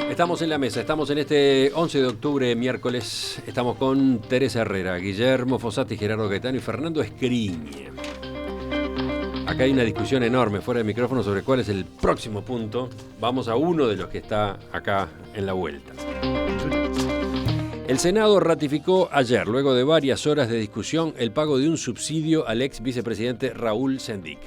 Estamos en la mesa, estamos en este 11 de octubre, miércoles. Estamos con Teresa Herrera, Guillermo Fossati, Gerardo Gaetano y Fernando Escriñe. Acá hay una discusión enorme fuera de micrófono sobre cuál es el próximo punto. Vamos a uno de los que está acá en la vuelta. El Senado ratificó ayer, luego de varias horas de discusión, el pago de un subsidio al ex vicepresidente Raúl Sendic.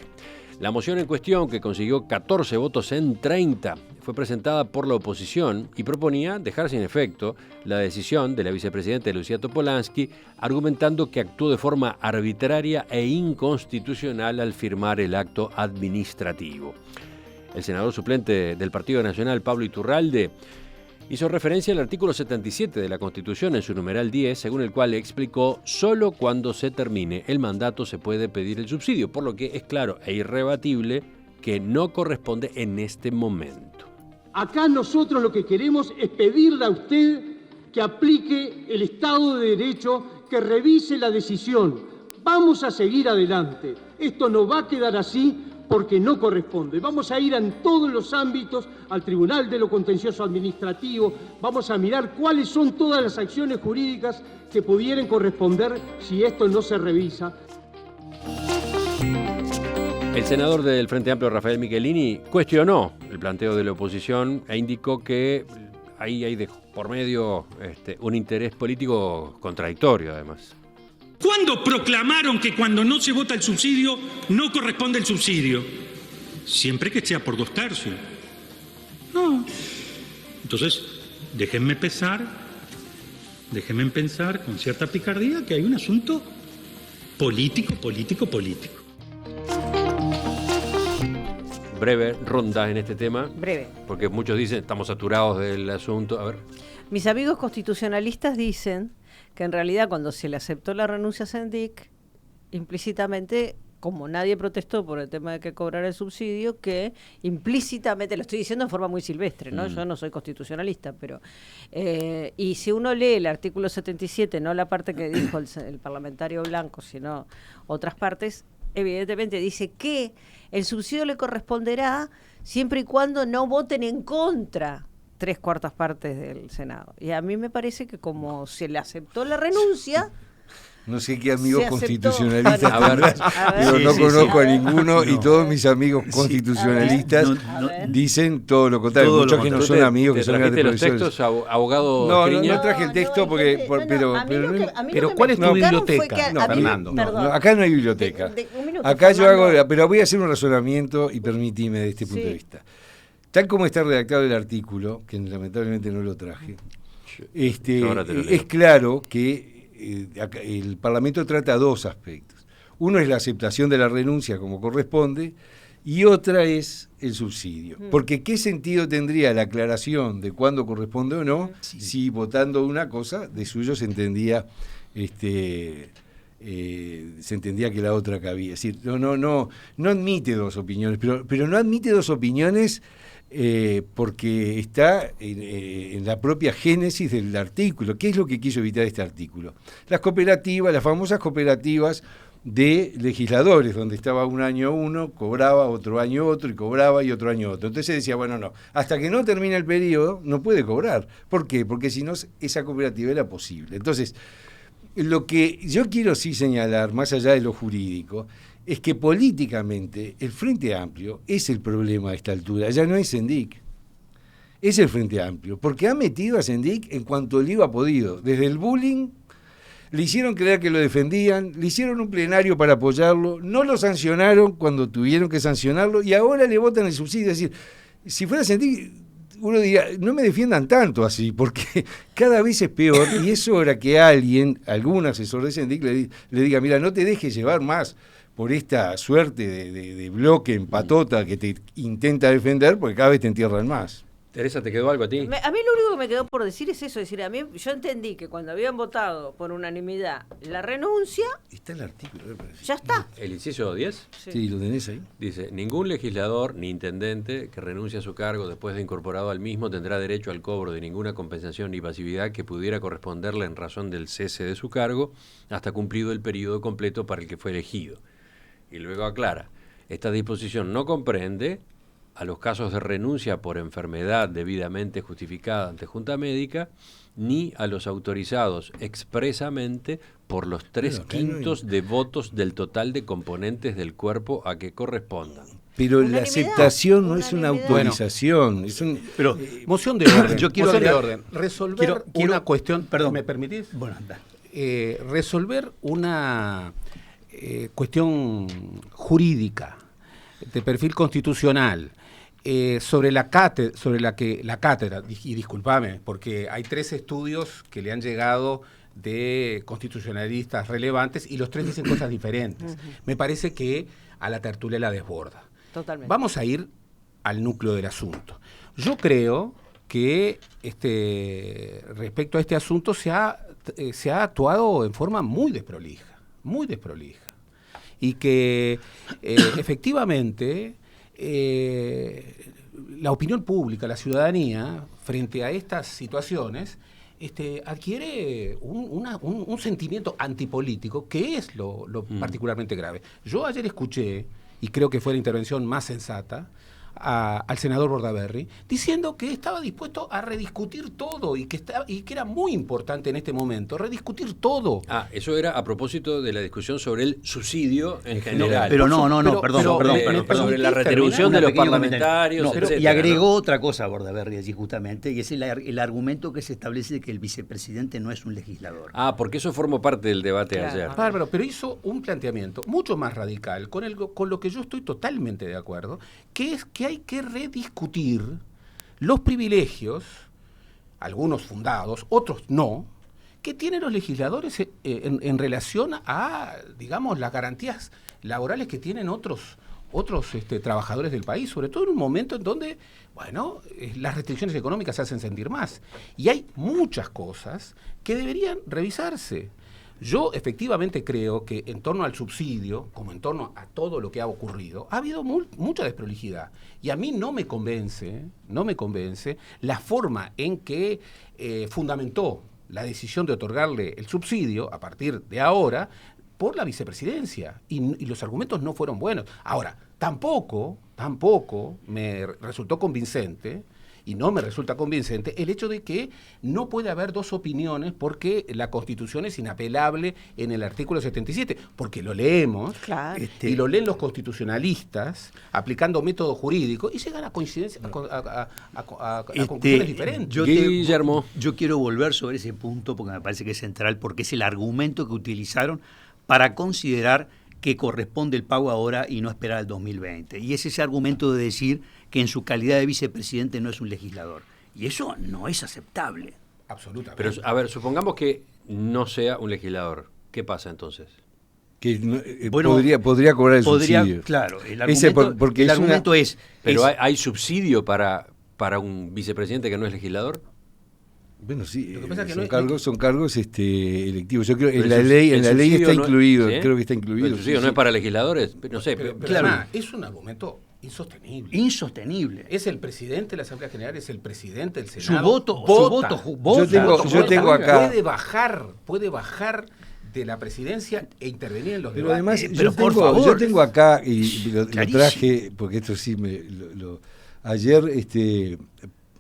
La moción en cuestión, que consiguió 14 votos en 30, fue presentada por la oposición y proponía dejar sin efecto la decisión de la vicepresidenta Lucía Topolansky, argumentando que actuó de forma arbitraria e inconstitucional al firmar el acto administrativo. El senador suplente del Partido Nacional, Pablo Iturralde, hizo referencia al artículo 77 de la Constitución en su numeral 10, según el cual explicó: solo cuando se termine el mandato se puede pedir el subsidio, por lo que es claro e irrebatible que no corresponde en este momento. Acá nosotros lo que queremos es pedirle a usted que aplique el Estado de Derecho, que revise la decisión. Vamos a seguir adelante. Esto no va a quedar así porque no corresponde. Vamos a ir en todos los ámbitos al Tribunal de lo Contencioso Administrativo, vamos a mirar cuáles son todas las acciones jurídicas que pudieran corresponder si esto no se revisa. El senador del Frente Amplio, Rafael Michelini, cuestionó el planteo de la oposición e indicó que ahí hay por medio un interés político contradictorio, además. ¿Cuándo proclamaron que cuando no se vota el subsidio no corresponde el subsidio? Siempre que sea por 2/3. No. Entonces, déjenme pensar con cierta picardía que hay un asunto político. Breve ronda en este tema. Breve. Porque muchos dicen estamos saturados del asunto. A ver. Mis amigos constitucionalistas dicen que en realidad cuando se le aceptó la renuncia a Sendic, implícitamente, como nadie protestó por el tema de que cobrara el subsidio, que implícitamente, lo estoy diciendo en forma muy silvestre, ¿no? Yo no soy constitucionalista, pero y si uno lee el artículo 77, no la parte que dijo el parlamentario Blanco, sino otras partes, evidentemente dice que el subsidio le corresponderá siempre y cuando no voten en contra 3/4 partes del Senado. Y a mí me parece que como se le aceptó la renuncia... No sé qué amigos constitucionalistas. No conozco a ninguno y todos mis amigos constitucionalistas dicen todo lo contrario. Muchos que no son amigos, que son grandes profesores. ¿Los textos, abogado? No traje el texto porque... Pero ¿cuál es tu biblioteca? Fernando. Acá no hay biblioteca. Acá yo hago... Pero voy a hacer un razonamiento y permitime de este punto de vista. Tal como está redactado el artículo, que lamentablemente no lo traje, es claro que el Parlamento trata dos aspectos. Uno es la aceptación de la renuncia como corresponde y otra es el subsidio. Porque ¿qué sentido tendría la aclaración de cuándo corresponde o no si votando una cosa de suyo se entendía que la otra cabía? Es decir, no admite dos opiniones, pero no admite dos opiniones porque está en la propia génesis del artículo. ¿Qué es lo que quiso evitar este artículo? Las cooperativas, las famosas cooperativas de legisladores, donde estaba un año uno, cobraba otro año otro, y cobraba y otro año otro. Entonces decía, bueno, no, hasta que no termine el periodo no puede cobrar. ¿Por qué? Porque si no, esa cooperativa era posible. Entonces, lo que yo quiero sí señalar, más allá de lo jurídico, es que políticamente el Frente Amplio es el problema a esta altura, ya no es Sendic, es el Frente Amplio, porque ha metido a Sendic en cuanto le iba podido, desde el bullying, le hicieron creer que lo defendían, le hicieron un plenario para apoyarlo, no lo sancionaron cuando tuvieron que sancionarlo y ahora le votan el subsidio. Es decir, si fuera Sendic, uno diría, no me defiendan tanto así, porque cada vez es peor y es hora que algún asesor de Sendic le diga, mira, no te dejes llevar más por esta suerte de bloque en patota que te intenta defender, porque cada vez te entierran más. Teresa, ¿te quedó algo a ti? A mí lo único que me quedó por decir es eso, a mí yo entendí que cuando habían votado por unanimidad la renuncia... Está el artículo. Ya está. ¿El inciso 10? Sí, lo tenés ahí. Dice, ningún legislador ni intendente que renuncie a su cargo después de incorporado al mismo tendrá derecho al cobro de ninguna compensación ni pasividad que pudiera corresponderle en razón del cese de su cargo hasta cumplido el periodo completo para el que fue elegido. Y luego aclara, esta disposición no comprende a los casos de renuncia por enfermedad debidamente justificada ante junta médica, ni a los autorizados expresamente por los 3/5 de votos del total de componentes del cuerpo a que correspondan. Pero la aceptación no es una autorización. Bueno, es un, pero moción de orden. Yo quiero moción de orden. Resolver una cuestión. Perdón. ¿Me permitís? Bueno, anda. Resolver una cuestión jurídica de perfil constitucional sobre la cátedra, y discúlpame, porque hay 3 estudios que le han llegado de constitucionalistas relevantes y los 3 dicen cosas diferentes. Me parece que a la tertulia la desborda. Totalmente. Vamos a ir al núcleo del asunto. Yo creo que respecto a este asunto se ha actuado en forma muy desprolija. Y que efectivamente la opinión pública, la ciudadanía, frente a estas situaciones, adquiere un sentimiento antipolítico que es lo particularmente grave. Yo ayer escuché, y creo que fue la intervención más sensata, al senador Bordaberry, diciendo que estaba dispuesto a rediscutir todo y que era muy importante en este momento rediscutir todo. Eso era a propósito de la discusión sobre el subsidio en general. Pero perdón. Sobre la retribución de los parlamentarios, etcétera. Y agregó otra cosa Bordaberry allí justamente, y es el argumento que se establece de que el vicepresidente no es un legislador. Porque eso formó parte del debate ayer. Bárbaro, pero hizo un planteamiento mucho más radical, con lo que yo estoy totalmente de acuerdo, que es que hay que rediscutir los privilegios, algunos fundados, otros no, que tienen los legisladores en relación a, digamos, las garantías laborales que tienen otros trabajadores del país, sobre todo en un momento en donde, las restricciones económicas se hacen sentir más. Y hay muchas cosas que deberían revisarse. Yo efectivamente creo que en torno al subsidio, como en torno a todo lo que ha ocurrido, ha habido mucha desprolijidad. Y a mí no me convence la forma en que fundamentó la decisión de otorgarle el subsidio a partir de ahora por la vicepresidencia. Y los argumentos no fueron buenos. Ahora, tampoco me resultó convincente, y no me resulta convincente, el hecho de que no puede haber 2 opiniones porque la Constitución es inapelable en el artículo 77, porque lo leemos, claro. Y lo leen los constitucionalistas aplicando método jurídico y llegan a coincidencias, a conclusiones diferentes. Guillermo. Yo quiero volver sobre ese punto porque me parece que es central, porque es el argumento que utilizaron para considerar que corresponde el pago ahora y no esperar al 2020. Y es ese argumento de decir que en su calidad de vicepresidente no es un legislador. Y eso no es aceptable. Absolutamente. Pero, a ver, supongamos que no sea un legislador. ¿Qué pasa entonces? Que podría cobrar el subsidio. Claro, el argumento es... ¿Pero hay subsidio para un vicepresidente que no es legislador? Bueno, sí, Lo que pasa es que son cargos electivos. Yo creo que en la ley está incluido, ¿sí? Creo que está incluido. El subsidio no es para legisladores, no sé. Pero claro, es un argumento insostenible. Es el presidente de la Asamblea General, es el presidente del Senado. Su voto. Yo tengo acá. Puede bajar de la presidencia e intervenir en los pero debates. Además, yo tengo acá, y lo traje, porque esto sí ayer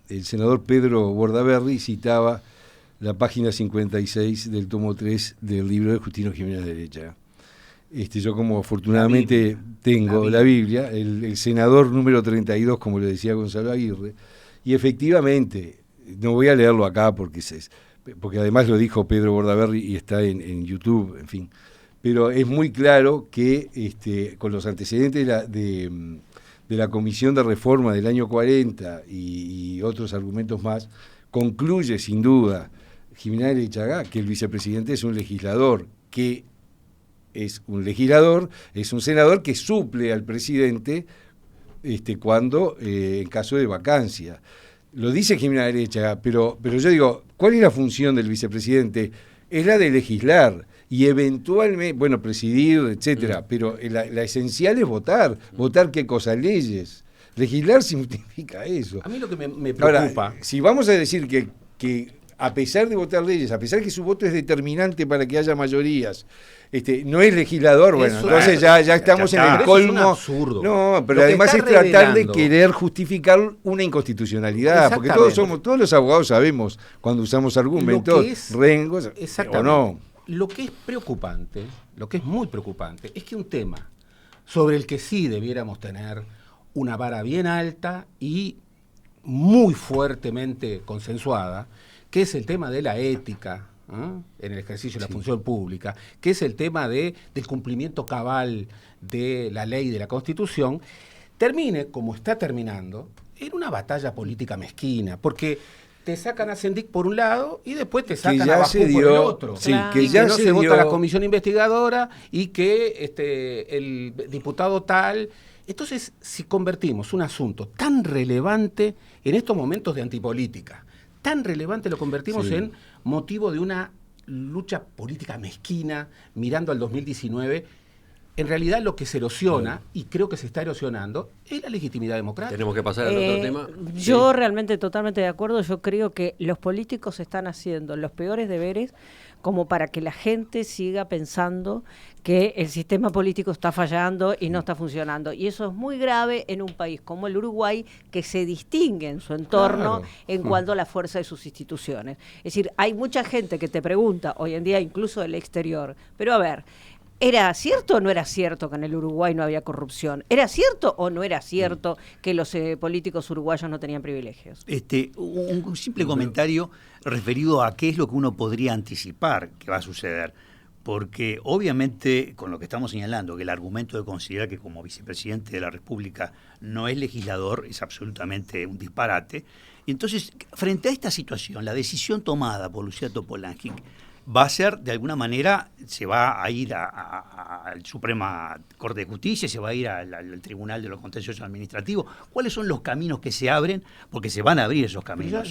el senador Pedro Bordaberry citaba la página 56 del tomo 3 del libro de Justino Jiménez de Derecha. Yo como afortunadamente tengo la Biblia, el senador número 32, como le decía Gonzalo Aguirre, y efectivamente, no voy a leerlo acá porque además lo dijo Pedro Bordaberry y está en YouTube, en fin, pero es muy claro que con los antecedentes de la Comisión de Reforma del año 40 y otros argumentos más, concluye sin duda Jiménez de Chagá que el vicepresidente es un legislador, es un senador que suple al presidente cuando en caso de vacancia. Lo dice Jiménez de Chagá, pero yo digo, ¿cuál es la función del vicepresidente? Es la de legislar. Y eventualmente, presidir, etcétera, pero la esencial es votar qué cosas, leyes. Legislar significa eso. A mí lo que me preocupa... Ahora, si vamos a decir que a pesar de votar leyes, a pesar que su voto es determinante para que haya mayorías, no es legislador, bueno, entonces ya estamos en el colmo. Es un absurdo. No, pero además es tratar de querer justificar una inconstitucionalidad, porque todos los abogados sabemos cuando usamos argumentos, rengos, o no. Lo que es preocupante, lo que es muy preocupante, es que un tema sobre el que sí debiéramos tener una vara bien alta y muy fuertemente consensuada, que es el tema de la ética, en el ejercicio de la función pública, que es el tema del cumplimiento cabal de la ley y de la Constitución, termine, como está terminando, en una batalla política mezquina, porque te sacan a Sendik por un lado y después te sacan a Bakú por el otro. Sí, claro. que ya no se se vota dio la comisión investigadora y que el diputado tal. Entonces, si convertimos un asunto tan relevante en estos momentos de antipolítica, tan relevante lo convertimos en motivo de una lucha política mezquina, mirando al 2019, en realidad lo que se erosiona, y creo que se está erosionando, es la legitimidad democrática. Tenemos que pasar al otro tema. Yo realmente totalmente de acuerdo. Yo creo que los políticos están haciendo los peores deberes como para que la gente siga pensando que el sistema político está fallando y no está funcionando. Y eso es muy grave en un país como el Uruguay, que se distingue en su entorno en cuanto a la fuerza de sus instituciones. Es decir, hay mucha gente que te pregunta, hoy en día incluso del exterior, pero a ver, ¿era cierto o no era cierto que en el Uruguay no había corrupción? ¿Era cierto o no era cierto que los políticos uruguayos no tenían privilegios? Un simple comentario referido a qué es lo que uno podría anticipar que va a suceder. Porque obviamente, con lo que estamos señalando, que el argumento de considerar que como vicepresidente de la República no es legislador es absolutamente un disparate. Y entonces, frente a esta situación, la decisión tomada por Lucía Topolansky va a ser, de alguna manera, se va a ir a la Suprema Corte de Justicia, se va a ir al Tribunal de los Contenciosos Administrativos. ¿Cuáles son los caminos que se abren? Porque se van a abrir esos caminos.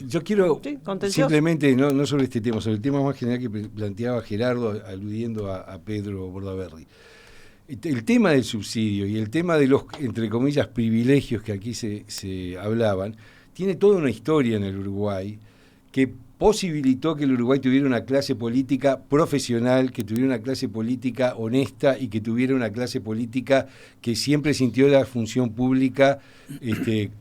Yo quiero simplemente, no sobre este tema, sobre el tema más general que planteaba Gerardo, aludiendo a Pedro Bordaberry. El tema del subsidio y el tema de los, entre comillas, privilegios que aquí se hablaban, tiene toda una historia en el Uruguay que posibilitó que el Uruguay tuviera una clase política profesional, que tuviera una clase política honesta y que tuviera una clase política que siempre sintió la función pública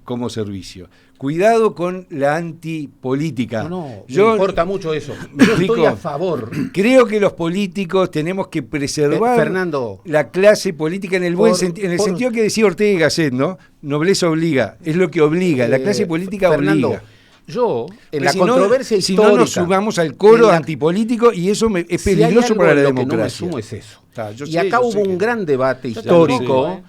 como servicio. Cuidado con la antipolítica. No importa mucho eso. Yo estoy a favor. Creo que los políticos tenemos que preservar Fernando, la clase política en el buen sentido, en el sentido que decía Ortega y Gasset, ¿no? Nobleza obliga, es lo que obliga, la clase política Fernando, obliga. Yo, en la controversia histórica... Si no nos sumamos al coro antipolítico, y eso es peligroso para la democracia. No me sumo es eso. Y acá hubo un gran debate histórico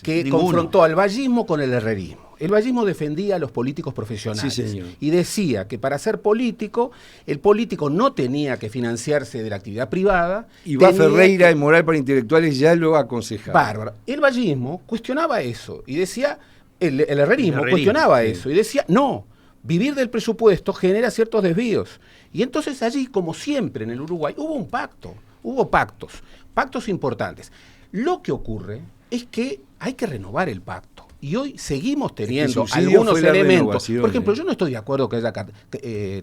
que confrontó al vallismo con el herrerismo. El vallismo defendía a los políticos profesionales y decía que para ser político, el político no tenía que financiarse de la actividad privada. Y Ferreira en Moral para Intelectuales ya lo aconsejaba. Bárbaro. El vallismo cuestionaba eso y decía, el herrerismo cuestionaba eso y decía, no, vivir del presupuesto genera ciertos desvíos. Y entonces allí, como siempre en el Uruguay, hubo pactos importantes. Lo que ocurre es que hay que renovar el pacto. Y hoy seguimos teniendo algunos elementos. Por ejemplo, yo no estoy de acuerdo que haya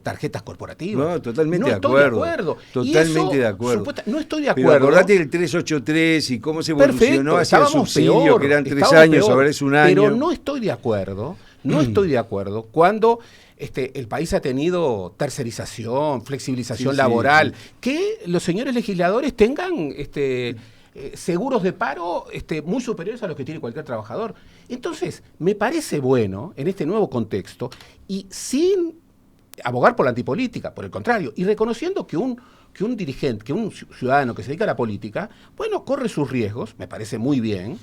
tarjetas corporativas. No, totalmente de acuerdo. Totalmente de acuerdo. No estoy de acuerdo. Pero acordate del 383 y cómo se evolucionó hacia el subsidio, que eran 3 años, ahora es un año. Pero no estoy de acuerdo cuando el país ha tenido tercerización, flexibilización laboral, que los señores legisladores tengan seguros de paro muy superiores a los que tiene cualquier trabajador. Entonces, me parece bueno, en este nuevo contexto, y sin abogar por la antipolítica, por el contrario, y reconociendo que un dirigente, que un ciudadano que se dedica a la política, bueno, corre sus riesgos, me parece muy bien,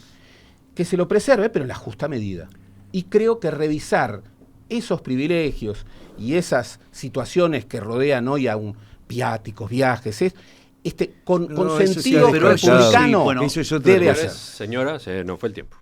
que se lo preserve, pero en la justa medida. Y creo que revisar esos privilegios y esas situaciones que rodean hoy a un viáticos, viajes, con sentido republicano, eso es otra debe cosa. hacer. Señora, se nos fue el tiempo.